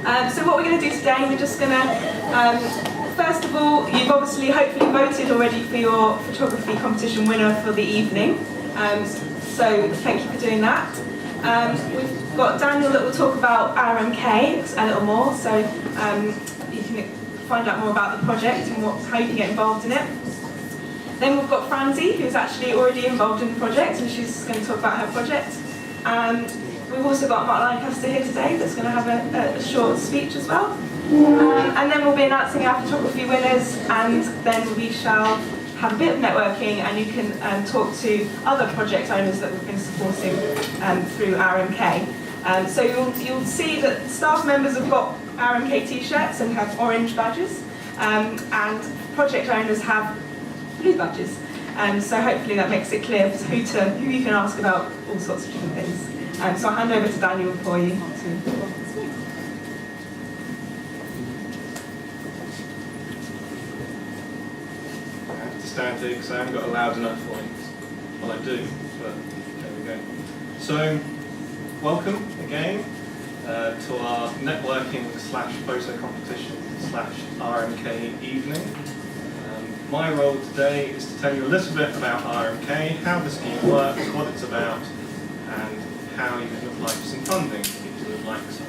So what we're going to do today, we're just going to, first of all, you've obviously hopefully voted already for your photography competition winner for the evening. So thank you for doing that. We've got Daniel that will talk about RMK a little more, so you can find out more about the project and how you can get involved in it. Then we've got Franzi, who's actually already involved in the project, and she's going to talk about her project. We've also got Mark Lancaster here today that's going to have a short speech as well. And then we'll be announcing our photography winners, and then we shall have a bit of networking, and you can talk to other project owners that we've been supporting through RMK. So you'll see that staff members have got RMK t-shirts and have orange badges, and project owners have blue badges. So hopefully that makes it clear who you can ask about all sorts of different things. So I'll hand over to Daniel for you to... Stand here because I haven't got a loud enough voice. Well, I do, but there we go. So, welcome again to our networking / photo competition / RMK evening. My role today is to tell you a little bit about RMK, how the scheme works, what it's about, and how you can apply for some funding if you would like some.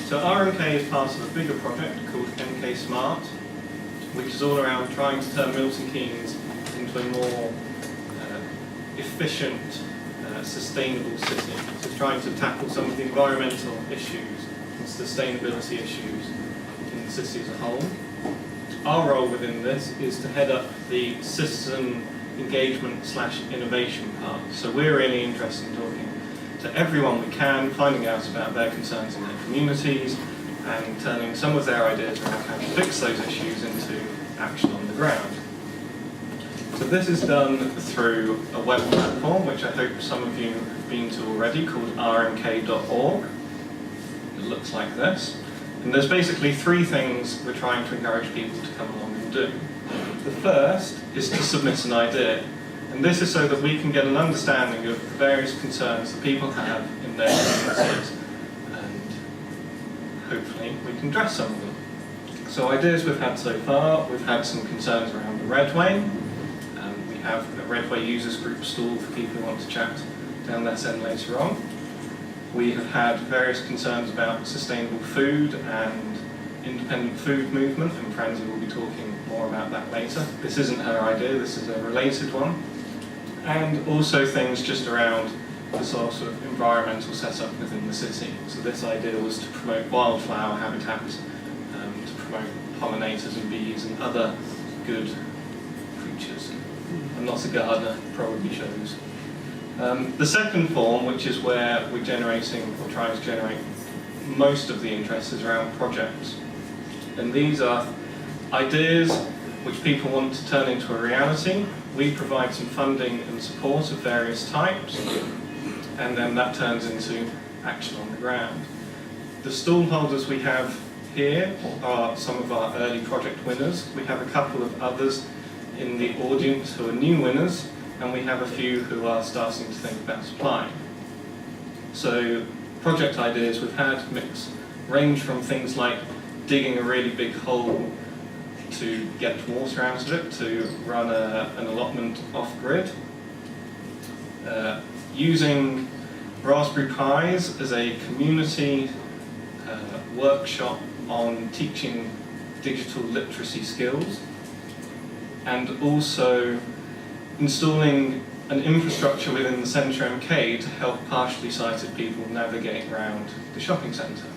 So RMK is part of a bigger project called MK Smart, which is all around trying to turn Milton Keynes into a more efficient, sustainable city. So trying to tackle some of the environmental issues and sustainability issues in the city as a whole. Our role within this is to head up the citizen engagement / innovation part. So we're really interested in talking to everyone we can, finding out about their concerns in their communities, and turning some of their ideas around how to fix those issues into action on the ground. So this is done through a web platform, which I hope some of you have been to already, called rmk.org. It looks like this. And there's basically three things we're trying to encourage people to come along and do. The first is to submit an idea. And this is so that we can get an understanding of the various concerns that people have in their communities. Hopefully we can address some of them. So ideas we've had so far, we've had some concerns around the Redway. We have a Redway users group stall for people who want to chat down that end later on. We have had various concerns about sustainable food and independent food movement, and Franzi will be talking more about that later. This isn't her idea, this is a related one. And also things just around the sort of environmental setup within the city. So this idea was to promote wildflower habitats, to promote pollinators and bees and other good creatures. I'm not a gardener, probably shows. The second form, which is where we're generating or trying to generate most of the interest, is around projects. And these are ideas which people want to turn into a reality. We provide some funding and support of various types, and then that turns into action on the ground. The stall holders we have here are some of our early project winners. We have a couple of others in the audience who are new winners, and we have a few who are starting to think about applying. So project ideas we've had range from things like digging a really big hole to get water out of it, to run an allotment off-grid, using Raspberry Pis as a community workshop on teaching digital literacy skills, and also installing an infrastructure within the Centre MK to help partially sighted people navigate around the shopping centre.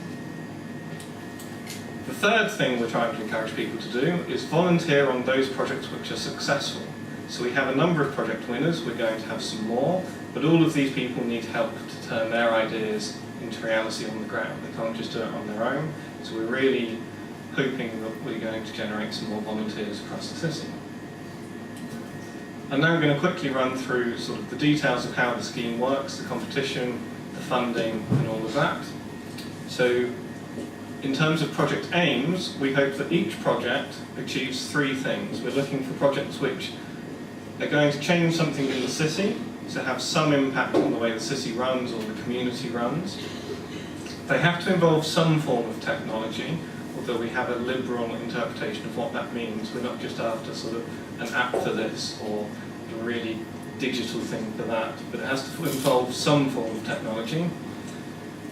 The third thing we're trying to encourage people to do is volunteer on those projects which are successful. So we have a number of project winners, we're going to have some more, but all of these people need help to turn their ideas into reality on the ground. They can't just do it on their own, so we're really hoping that we're going to generate some more volunteers across the city. And now I'm going to quickly run through sort of the details of how the scheme works, the competition, the funding, and all of that. So in terms of project aims, we hope that each project achieves three things. We're looking for projects which are going to change something in the city, so have some impact on the way the city runs or the community runs. They have to involve some form of technology, although we have a liberal interpretation of what that means. We're not just after sort of an app for this or a really digital thing for that, but it has to involve some form of technology.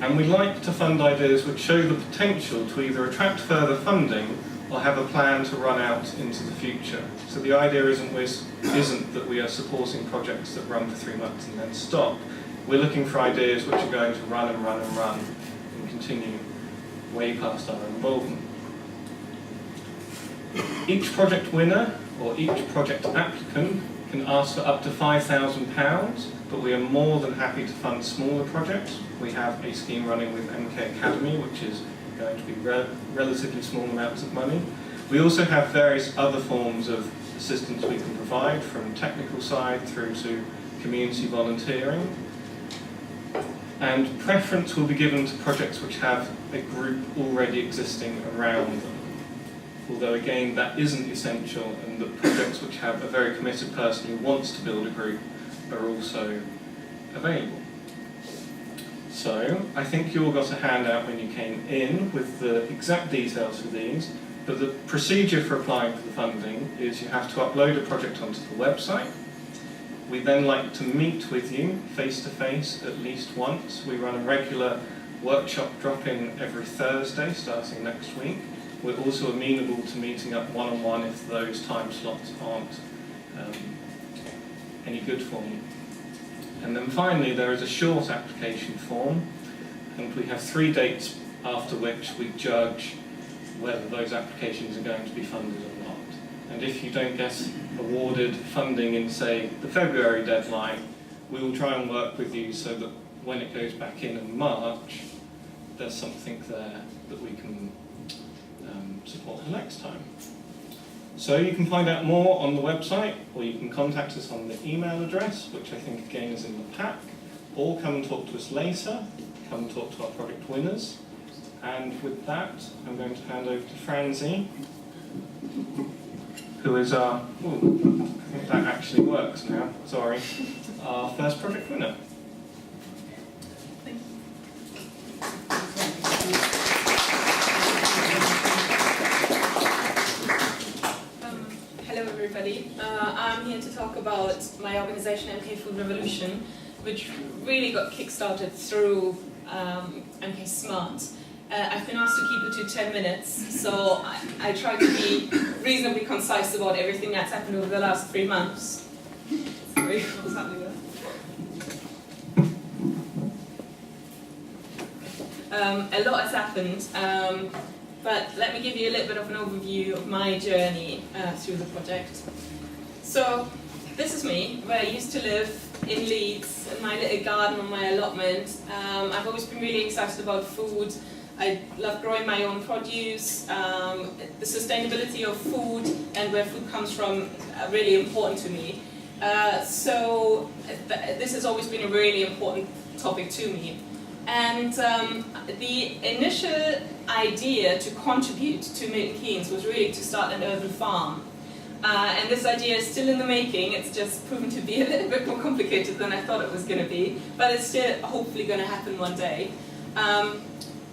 And we like to fund ideas which show the potential to either attract further funding or have a plan to run out into the future. So the idea isn't that we are supporting projects that run for 3 months and then stop. We're looking for ideas which are going to run and run and run and continue way past our involvement. Each project winner or each project applicant can ask for up to £5,000, but we are more than happy to fund smaller projects. We have a scheme running with MK Academy, which is going to be relatively small amounts of money. We also have various other forms of assistance we can provide, from technical side through to community volunteering. And preference will be given to projects which have a group already existing around them. Although again, that isn't essential, and that projects which have a very committed person who wants to build a group are also available. So, I think you all got a handout when you came in with the exact details for these, but the procedure for applying for the funding is you have to upload a project onto the website. We then like to meet with you face-to-face at least once. We run a regular workshop drop-in every Thursday starting next week. We're also amenable to meeting up one-on-one if those time slots aren't any good for you. And then finally, there is a short application form, and we have 3 dates after which we judge whether those applications are going to be funded or not. And if you don't get awarded funding in, say, the February deadline, we will try and work with you so that when it goes back in March, there's something there that we can support the next time. So you can find out more on the website, or you can contact us on the email address, which I think again is in the pack, or come and talk to us later, come and talk to our project winners. And with that, I'm going to hand over to Franzi, who is our, I think that actually works now, sorry, our first project winner. Hello everybody, I'm here to talk about my organisation MK Food Revolution, which really got kick-started through MK Smart. I've been asked to keep it to 10 minutes, so I try to be reasonably concise about everything that's happened over the last 3 months. Sorry, what's happening there? A lot has happened, but let me give you a little bit of an overview of my journey through the project. So, this is me, where I used to live in Leeds, in my little garden on my allotment. I've always been really excited about food. I love growing my own produce. The sustainability of food and where food comes from are really important to me. So this has always been a really important topic to me. And the initial idea to contribute to Milton Keynes was really to start an urban farm. And this idea is still in the making. It's just proven to be a little bit more complicated than I thought it was going to be, but it's still hopefully going to happen one day.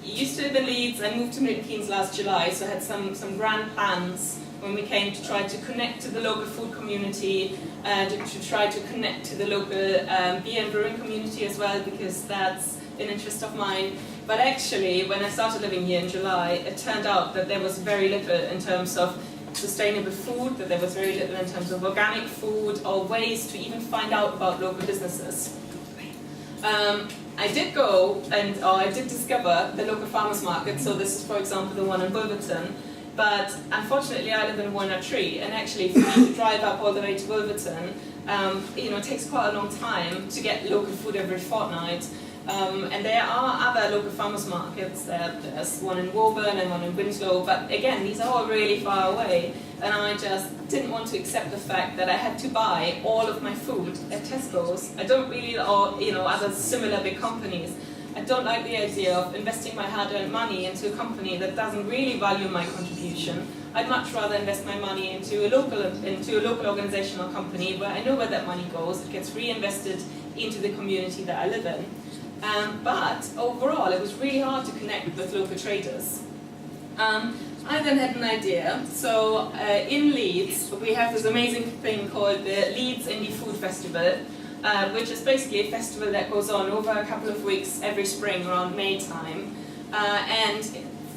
Used to live in Leeds. I moved to Milton Keynes last July, so I had some grand plans when we came to try to connect to the local food community, to try to connect to the local beer and brewing community as well, because that's an interest of mine. But actually, when I started living here in July, it turned out that there was very little in terms of sustainable food, that there was very little in terms of organic food or ways to even find out about local businesses. I did go I did discover the local farmers market, so this is for example the one in Wolverton, but unfortunately I live in Walnut Tree, and actually for me to drive up all the way to Wolverton, it takes quite a long time to get local food every fortnight. And there are other local farmers markets. There's one in Woburn and one in Winslow, but again, these are all really far away, and I just didn't want to accept the fact that I had to buy all of my food at Tesco's. I don't really, or other similar big companies. I don't like the idea of investing my hard-earned money into a company that doesn't really value my contribution. I'd much rather invest my money into a local organization or company where I know where that money goes. It gets reinvested into the community that I live in. But overall, it was really hard to connect with local traders. I then had an idea. So in Leeds, we have this amazing thing called the Leeds Indie Food Festival, which is basically a festival that goes on over a couple of weeks every spring around May time. And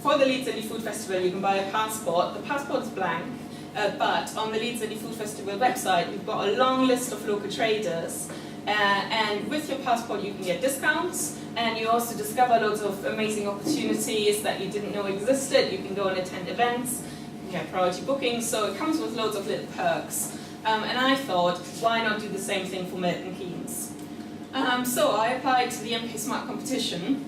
for the Leeds Indie Food Festival, you can buy a passport. The passport is blank, but on the Leeds Indie Food Festival website, we've got a long list of local traders. And with your passport, you can get discounts, and you also discover loads of amazing opportunities that you didn't know existed. You can go and attend events, you get priority bookings, so it comes with loads of little perks. And I thought, why not do the same thing for Milton Keynes? So I applied to the MK Smart competition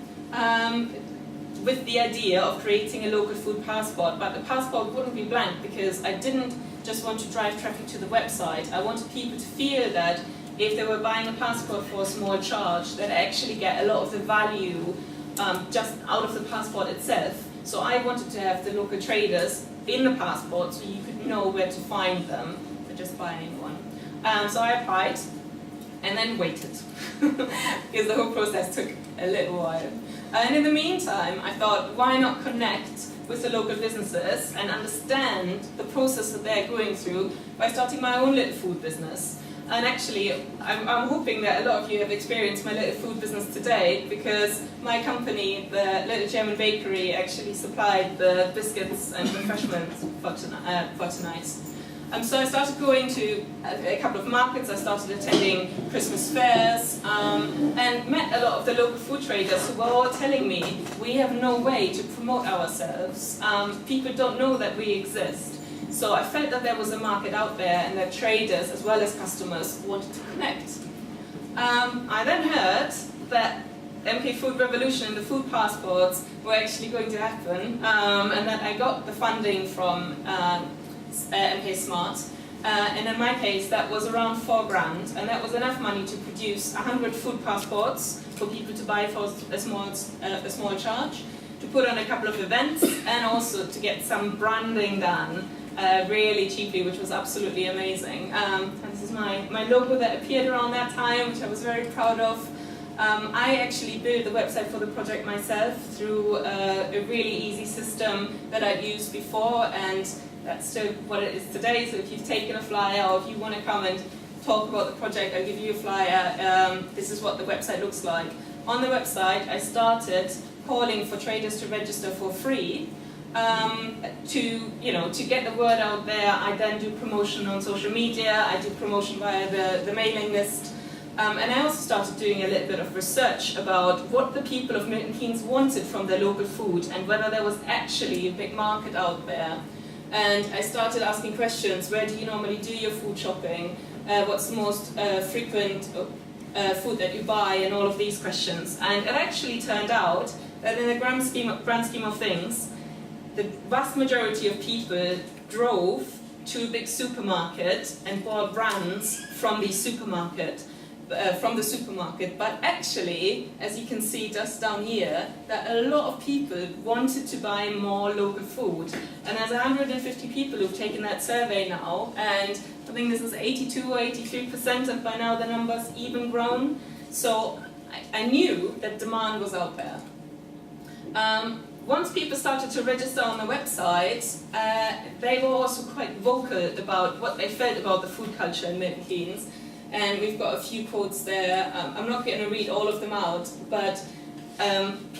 with the idea of creating a local food passport, but the passport wouldn't be blank because I didn't just want to drive traffic to the website. I wanted people to feel that if they were buying a passport for a small charge, that I actually get a lot of the value just out of the passport itself. So I wanted to have the local traders in the passport so you could know where to find them for just buying one. So I applied and then waited because the whole process took a little while. And in the meantime, I thought, why not connect with the local businesses and understand the process that they're going through by starting my own little food business. And actually, I'm hoping that a lot of you have experienced my little food business today, because my company, the Little German Bakery, actually supplied the biscuits and refreshments for tonight. So I started going to a couple of markets. I started attending Christmas fairs and met a lot of the local food traders who were all telling me, we have no way to promote ourselves. People don't know that we exist. So I felt that there was a market out there and that traders as well as customers wanted to connect. I then heard that MK Food Revolution and the food passports were actually going to happen, and that I got the funding from MK Smart. And in my case, that was around £4,000, and that was enough money to produce 100 food passports for people to buy for a small charge, to put on a couple of events, and also to get some branding done really cheaply, which was absolutely amazing. And this is my logo that appeared around that time, which I was very proud of. I actually built the website for the project myself through a really easy system that I'd used before, and that's still what it is today. So if you've taken a flyer, or if you want to come and talk about the project, I'll give you a flyer. This is what the website looks like. On the website, I started calling for traders to register for free. To get the word out there. I then do promotion on social media, I do promotion via the mailing list, and I also started doing a little bit of research about what the people of Milton Keynes wanted from their local food and whether there was actually a big market out there. And I started asking questions: where do you normally do your food shopping? What's the most frequent food that you buy? And all of these questions. And it actually turned out that in the grand scheme of things, the vast majority of people drove to a big supermarket and bought brands from the supermarket. But actually, as you can see just down here, that a lot of people wanted to buy more local food. And there's 150 people who've taken that survey now, and I think this is 82 or 83%, and by now the number's even grown. So I knew that demand was out there. Once people started to register on the website, they were also quite vocal about what they felt about the food culture in Milton Keynes. And we've got a few quotes there. I'm not going to read all of them out, but a lot of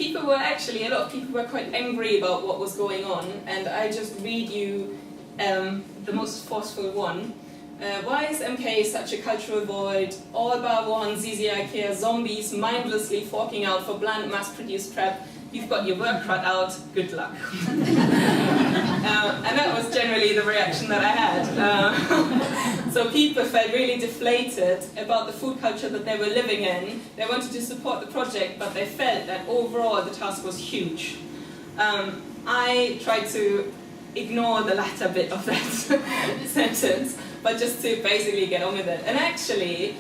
people were quite angry about what was going on. And I just read you the most forceful one. Why is MK such a cultural void? All bar one, ZZ IKEA zombies mindlessly forking out for bland mass-produced prep. You've got your work cut out, good luck. And that was generally the reaction that I had. So people felt really deflated about the food culture that they were living in. They wanted to support the project, but they felt that overall the task was huge. I tried to ignore the latter bit of that sentence, but just to basically get on with it. And actually,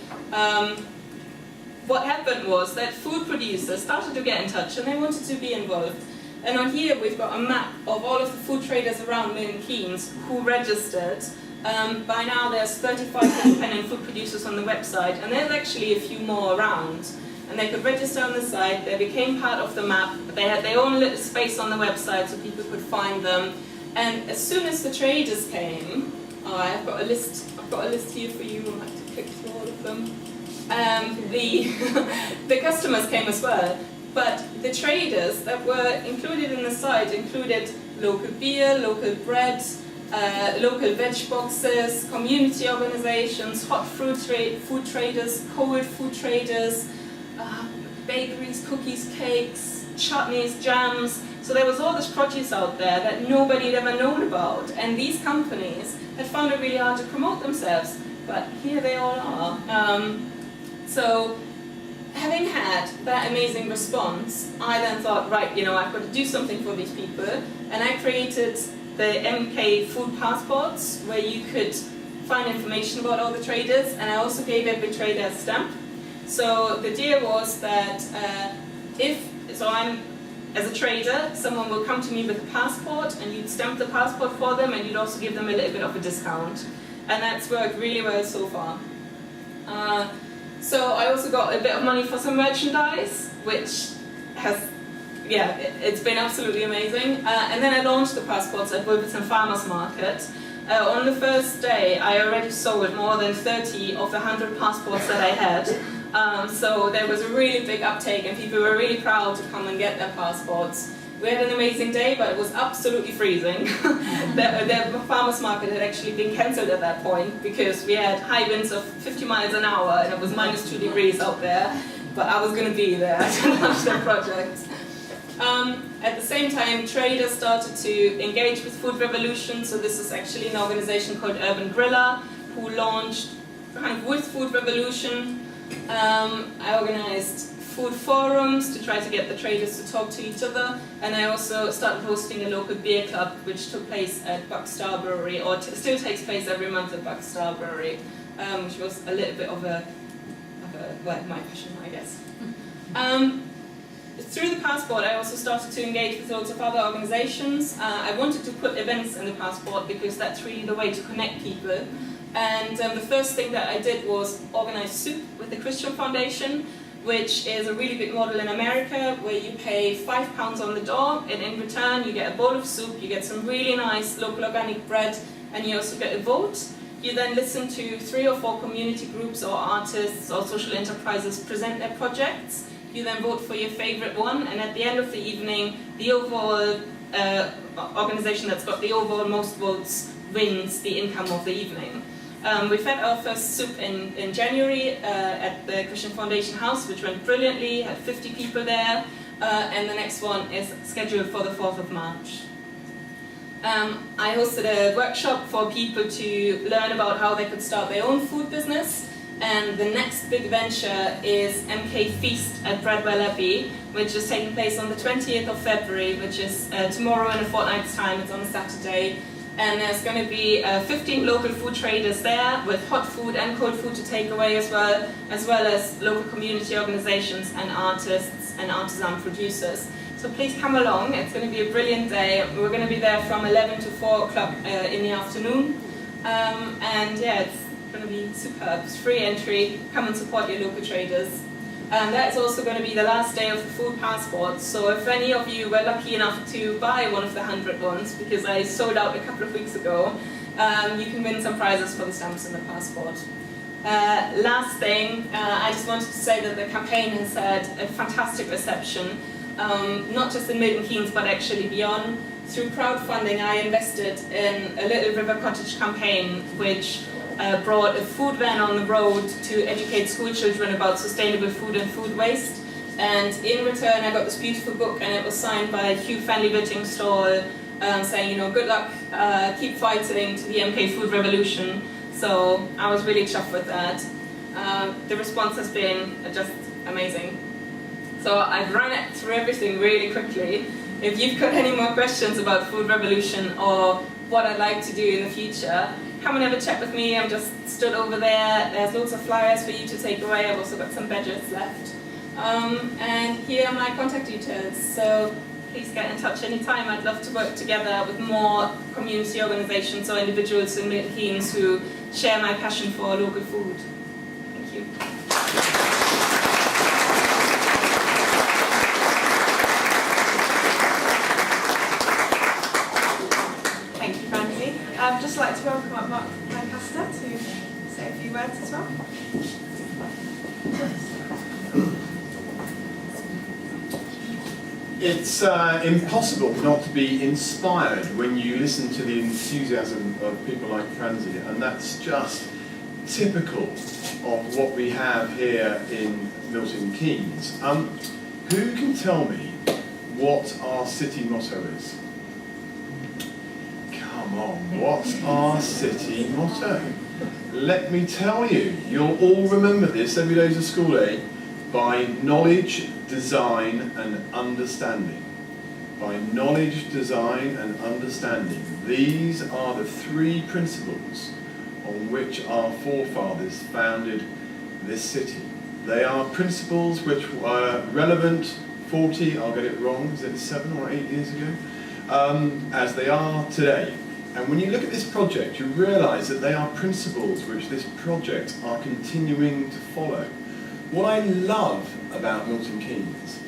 what happened was that food producers started to get in touch and they wanted to be involved. And on here we've got a map of all of the food traders around Milton Keynes who registered. By now there's 35 independent food producers on the website, and there's actually a few more around. and they could register on the site. They became part of the map. They had their own little space on the website so people could find them. And as soon as the traders came, I've got a list here for you. I'll have to click through all of them. The customers came as well, but the traders that were included in the site included local beer, local bread, local veg boxes, community organizations, hot food traders, cold food traders, bakeries, cookies, cakes, chutneys, jams. So there was all this produce out there that nobody had ever known about, and these companies had found it really hard to promote themselves, but here they all are. So having had that amazing response, I then thought, right, I've got to do something for these people, and I created the MK Food Passports, where you could find information about all the traders, and I also gave every trader a stamp. So the idea was that I'm as a trader, someone will come to me with a passport, and you'd stamp the passport for them, and you'd also give them a little bit of a discount. And that's worked really well so far. So I also got a bit of money for some merchandise, which has, it's been absolutely amazing. And then I launched the passports at Wilberton Farmers Market. On the first day, I already sold more than 30 of the 100 passports that I had. So there was a really big uptake, and people were really proud to come and get their passports. We had an amazing day, but it was absolutely freezing. The farmers market had actually been cancelled at that point because we had high winds of 50 miles an hour and it was -2 degrees out there. But I was going to be there to launch the project. At the same time, traders started to engage with Food Revolution. So this is actually an organization called Urban Griller who launched with Food Revolution. I organized food forums to try to get the traders to talk to each other, and I also started hosting a local beer club which took place at Buckstar Brewery, or still takes place every month at Buckstar Brewery, which was a little bit of a my passion, I guess. Through the passport, I also started to engage with lots of other organizations. I wanted to put events in the passport because that's really the way to connect people. And the first thing that I did was organize soup with the Christian Foundation, which is a really big model in America where you pay £5 on the door, and in return you get a bowl of soup, you get some really nice local organic bread, and you also get a vote. You then listen to 3 or 4 community groups or artists or social enterprises present their projects. You then vote for your favorite one, and at the end of the evening, the overall organization that's got the overall most votes wins the income of the evening. We've had our first soup in January at the Christian Foundation House, which went brilliantly, had 50 people there, and the next one is scheduled for the 4th of March. I hosted a workshop for people to learn about how they could start their own food business, and the next big venture is MK Feast at Bradwell Abbey, which is taking place on the 20th of February, which is tomorrow in a fortnight's time. It's on a Saturday. And there's going to be 15 local food traders there with hot food and cold food to take away as well as local community organizations and artists and artisan producers. So please come along, it's going to be a brilliant day. We're going to be there from 11 to 4 o'clock in the afternoon. And it's going to be superb. It's free entry, come and support your local traders. That's also going to be the last day of the food passports, so if any of you were lucky enough to buy one of the 100 ones, because I sold out a couple of weeks ago, you can win some prizes for the stamps and the passport. Last thing, I just wanted to say that the campaign has had a fantastic reception, not just in Milton Keynes but actually beyond. Through crowdfunding, I invested in a Little River Cottage campaign which brought a food van on the road to educate school children about sustainable food and food waste. And in return, I got this beautiful book, and it was signed by Hugh Fanley Whittingstall, saying, good luck, keep fighting to the MK Food Revolution. So I was really chuffed with that. The response has been just amazing. So I've run it through everything really quickly. If you've got any more questions about Food Revolution or what I'd like to do in the future, come and have a chat with me. I'm just stood over there. There's lots of flyers for you to take away. I've also got some badges left. And here are my contact details. So please get in touch anytime. I'd love to work together with more community organizations or individuals in Milton Keynes who share my passion for local food. Thank you. I'd just like to welcome up Mark Lancaster to say a few words as well. It's impossible not to be inspired when you listen to the enthusiasm of people like Franzi, and that's just typical of what we have here in Milton Keynes. Who can tell me what our city motto is? Come on, what's our city motto? Let me tell you, you'll all remember this every day to school, eh? By knowledge, design and understanding. By knowledge, design and understanding. These are the three principles on which our forefathers founded this city. They are principles which were relevant 40, I'll get it wrong, is it 7 or 8 years ago? As they are today. And when you look at this project, you realise that they are principles which this project are continuing to follow. What I love about Milton Keynes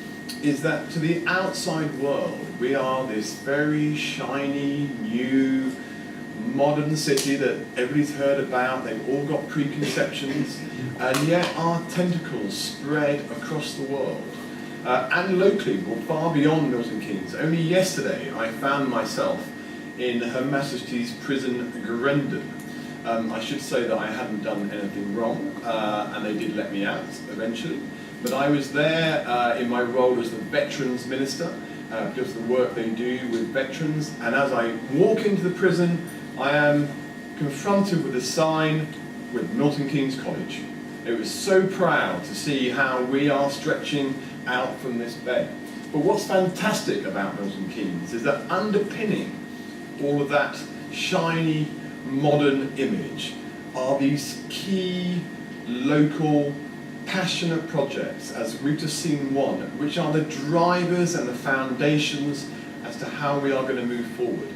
is that to the outside world, we are this very shiny, new, modern city that everybody's heard about. They've all got preconceptions, and yet our tentacles spread across the world. And locally, well, far beyond Milton Keynes. Only yesterday I found myself in Her Majesty's Prison Grendon. I should say that I hadn't done anything wrong, and they did let me out eventually. But I was there in my role as the Veterans Minister, because of the work they do with veterans. And as I walk into the prison, I am confronted with a sign with Milton Keynes College. It was so proud to see how we are stretching out from this bed. But what's fantastic about Milton Keynes is that underpinning all of that shiny, modern image are these key, local, passionate projects, as we've just seen one, which are the drivers and the foundations as to how we are going to move forward.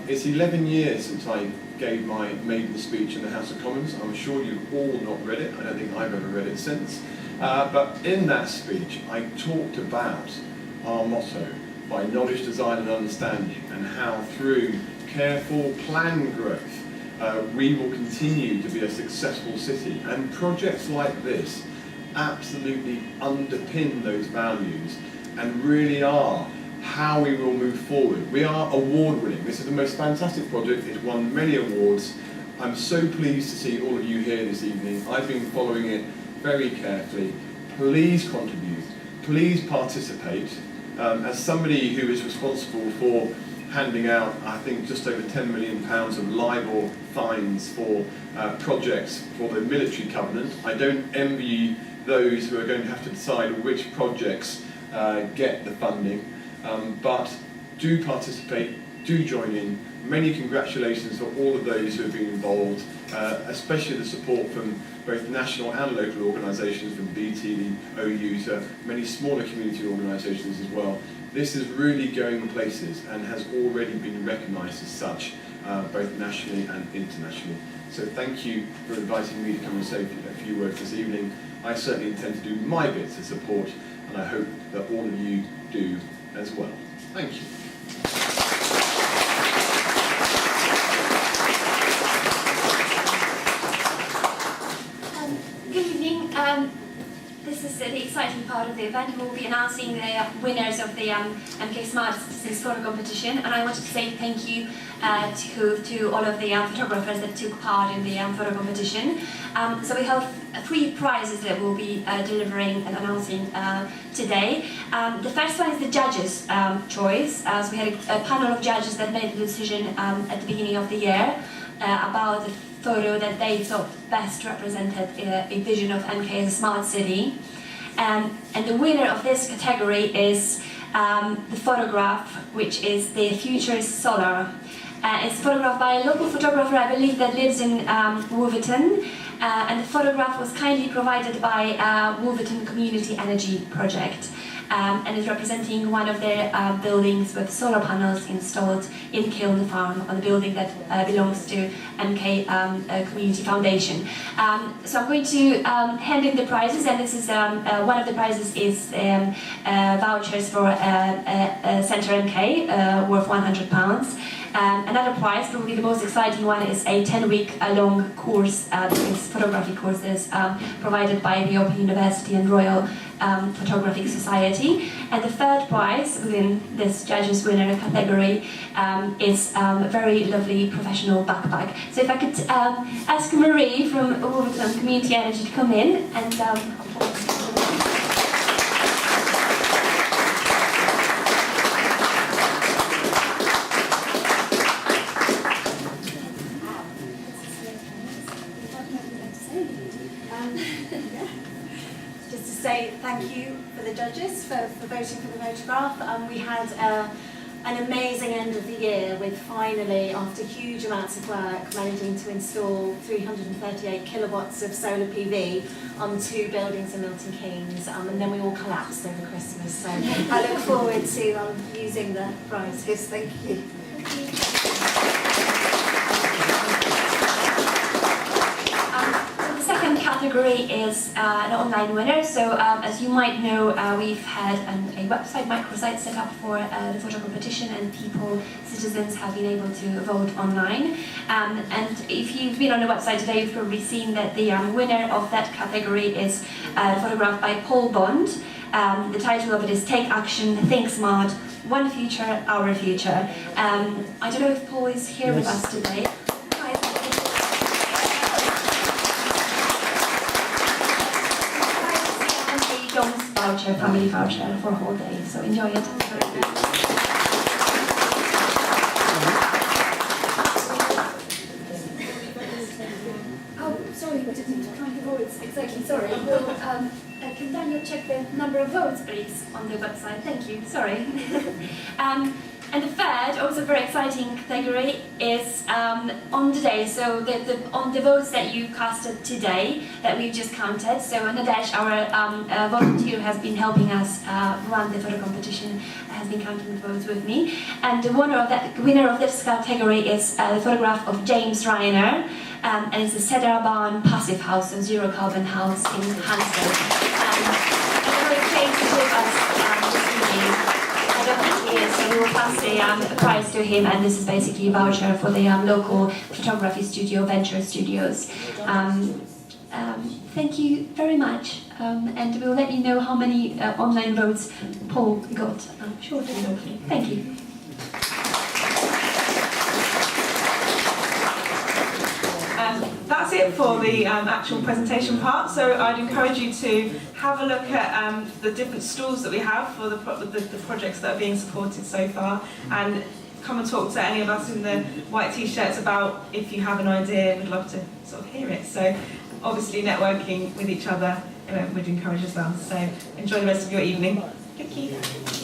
It's 11 years since I gave my maiden speech in the House of Commons. I'm sure you've all not read it. I don't think I've ever read it since. But in that speech, I talked about our motto, by knowledge, design and understanding, and how through careful planned growth, we will continue to be a successful city. And projects like this absolutely underpin those values and really are how we will move forward. We are award-winning. This is the most fantastic project. It's won many awards. I'm so pleased to see all of you here this evening. I've been following it very carefully. Please contribute. Please participate. As somebody who is responsible for handing out, I think, just over £10 million of libel fines for projects for the military covenant, I don't envy those who are going to have to decide which projects get the funding. But do participate, do join in. Many congratulations for all of those who have been involved, especially the support from both national and local organisations, from BT, the OU, to many smaller community organisations as well. This is really going places and has already been recognised as such, both nationally and internationally. So thank you for inviting me to come and say a few words this evening. I certainly intend to do my bit to support, and I hope that all of you do as well. Thank you. Good evening. This is the exciting part of the event. We'll be announcing the winners of the MK Smart Citizens Photo Competition, and I wanted to say thank you to all of the photographers that took part in the photo competition. So we have 3 prizes that we'll be delivering and announcing today. The first one is the judges' choice. So we had a panel of judges that made the decision at the beginning of the year about the photo that they thought best represented a vision of MK as a smart city. And the winner of this category is the photograph, which is The Future is Solar. It's photographed by a local photographer, I believe, that lives in Wolverton. And the photograph was kindly provided by Wolverton Community Energy Project. And is representing one of their buildings with solar panels installed in Kiln Farm on a building that belongs to MK Community Foundation. So I'm going to hand in the prizes, and this is one of the prizes is vouchers for Centre MK worth £100, Another prize, probably the most exciting one, is a 10-week long course, this photography course that is provided by the Open University and Royal Photographic Society. And the third prize within this judges winner category is a very lovely professional backpack. So if I could ask Marie from Wolverton Community Energy to come in and just to say thank you for the judges for voting for the photograph. We had an amazing end of the year with finally, after huge amounts of work, managing to install 338 kilowatts of solar PV on 2 buildings in Milton Keynes, and then we all collapsed over Christmas. So I look forward to using the prizes. Thank you. The second category is an online winner. So as you might know, we've had a website, microsite, set up for the photo competition, and citizens have been able to vote online. And if you've been on the website today, you've probably seen that the winner of that category is a photograph by Paul Bond. The title of it is Take Action, Think Smart, One Future, Our Future. I don't know if Paul is here with us today. Voucher, family voucher for a whole day, so enjoy it. Oh, sorry, to count the votes. Exactly, sorry. Well, can Daniel check the number of votes, please, On the website, thank you, sorry. And the third, also very exciting category, is on the day. So on the votes that you casted today, that we've just counted. So Nadesh, our volunteer, has been helping us run the photo competition, has been counting the votes with me. And the winner of this category is the photograph of James Ryanair, and it's the Cedar Barn Passive House, a zero carbon house in Hansford. And very pleased to with us this evening. I don't think he is, so we will pass a prize to him, and this is basically a voucher for the local photography studio, Venture Studios. Thank you very much, and we'll let you know how many online votes Paul got shortly, hopefully. Thank you. That's it for the actual presentation part. So I'd encourage you to have a look at the different stalls that we have for the projects that are being supported so far, and come and talk to any of us in the white t-shirts about if you have an idea. We'd love to sort of hear it. So obviously networking with each other would encourage as well. So enjoy the rest of your evening. Thank you.